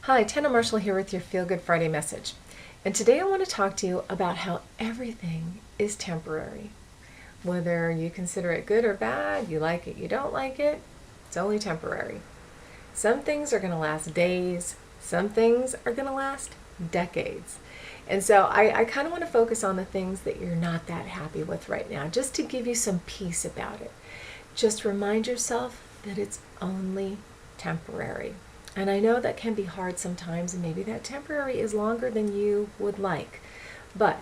Hi, Tana Marshall here with your Feel Good Friday message. And today I want to talk to you about how everything is temporary. Whether you consider it good or bad, you like it, you don't like it, it's only temporary. Some things are going to last days, some things are going to last decades. And so I kind of want to focus on the things that you're not that happy with right now, just to give you some peace about it. Just remind yourself that it's only temporary. And I know that can be hard sometimes, and maybe that temporary is longer than you would like, but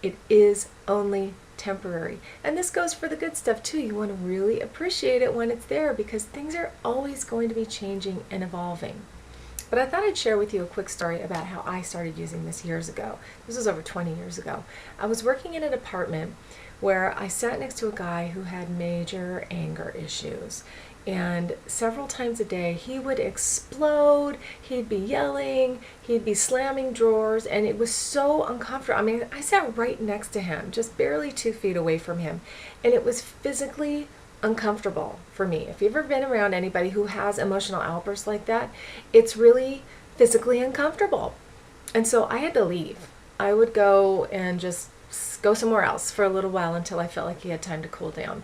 it is only temporary. And this goes for the good stuff too. You want to really appreciate it when it's there, because things are always going to be changing and evolving. But I thought I'd share with you a quick story about how I started using this years ago. This was over 20 years ago. I was working in an apartment where I sat next to a guy who had major anger issues. And several times a day he would explode, he'd be yelling, he'd be slamming drawers, and it was so uncomfortable. I mean, I sat right next to him, just barely 2 feet away from him, and it was physically uncomfortable for me. If you've ever been around anybody who has emotional outbursts like that, it's really physically uncomfortable. And so I had to leave. I would go and just go somewhere else for a little while until I felt like he had time to cool down.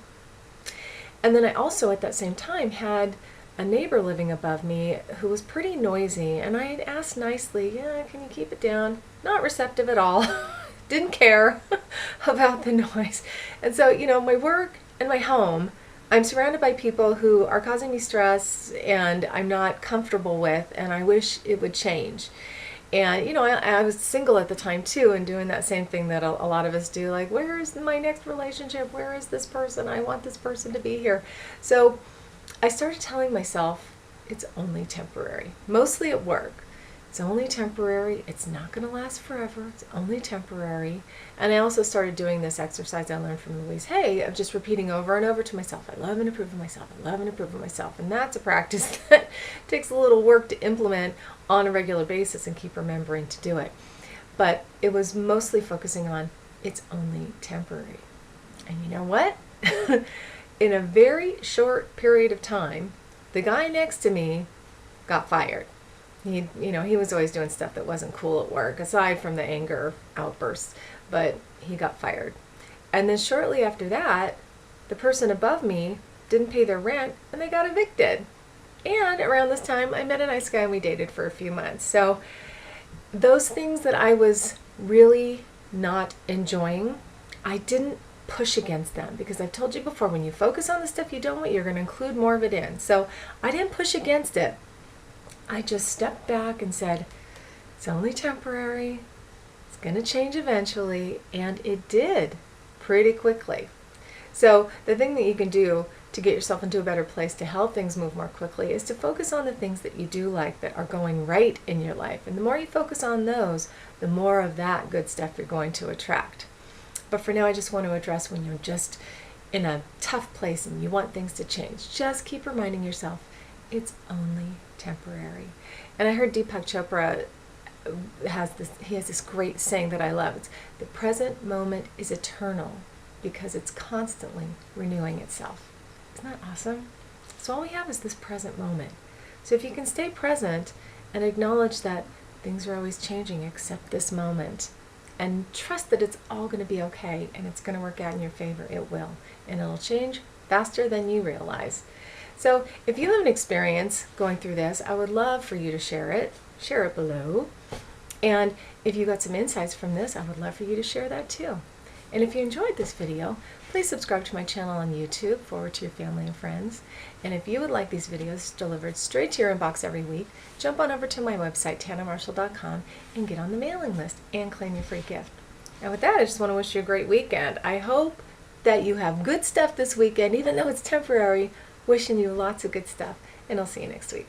And then I also, at that same time, had a neighbor living above me who was pretty noisy, and I had asked nicely, yeah, can you keep it down? Not receptive at all. Didn't care about the noise. And so, my work and my home, I'm surrounded by people who are causing me stress and I'm not comfortable with, and I wish it would change. And, I was single at the time too, and doing that same thing that a lot of us do, like, where is my next relationship? Where is this person? I want this person to be here. So I started telling myself it's only temporary, mostly at work. It's only temporary. It's not going to last forever. It's only temporary. And I also started doing this exercise I learned from Louise Hay of just repeating over and over to myself, I love and approve of myself. I love and approve of myself. And that's a practice that takes a little work to implement on a regular basis and keep remembering to do it. But it was mostly focusing on it's only temporary. And you know what? In a very short period of time, the guy next to me got fired. He was always doing stuff that wasn't cool at work, aside from the anger outbursts, but he got fired. And then shortly after that, the person above me didn't pay their rent and they got evicted. And around this time, I met a nice guy and we dated for a few months. So those things that I was really not enjoying, I didn't push against them, because I've told you before, when you focus on the stuff you don't want, you're going to include more of it in. So I didn't push against it. I just stepped back and said, it's only temporary, it's going to change eventually, and it did pretty quickly. So the thing that you can do to get yourself into a better place to help things move more quickly is to focus on the things that you do like, that are going right in your life. And the more you focus on those, the more of that good stuff you're going to attract. But for now, I just want to address when you're just in a tough place and you want things to change. Just keep reminding yourself, it's only temporary. And I heard Deepak Chopra has this great saying that I love. It's, the present moment is eternal because it's constantly renewing itself. Isn't that awesome? So all we have is this present moment. So if you can stay present and acknowledge that things are always changing except this moment, and trust that it's all going to be okay and it's going to work out in your favor, it will. And it'll change faster than you realize. So if you have an experience going through this, I would love for you to share it below. And if you got some insights from this, I would love for you to share that too. And if you enjoyed this video, please subscribe to my channel on YouTube, forward to your family and friends. And if you would like these videos delivered straight to your inbox every week, jump on over to my website, tanamarshall.com, and get on the mailing list and claim your free gift. And with that, I just want to wish you a great weekend. I hope that you have good stuff this weekend, even though it's temporary. Wishing you lots of good stuff, and I'll see you next week.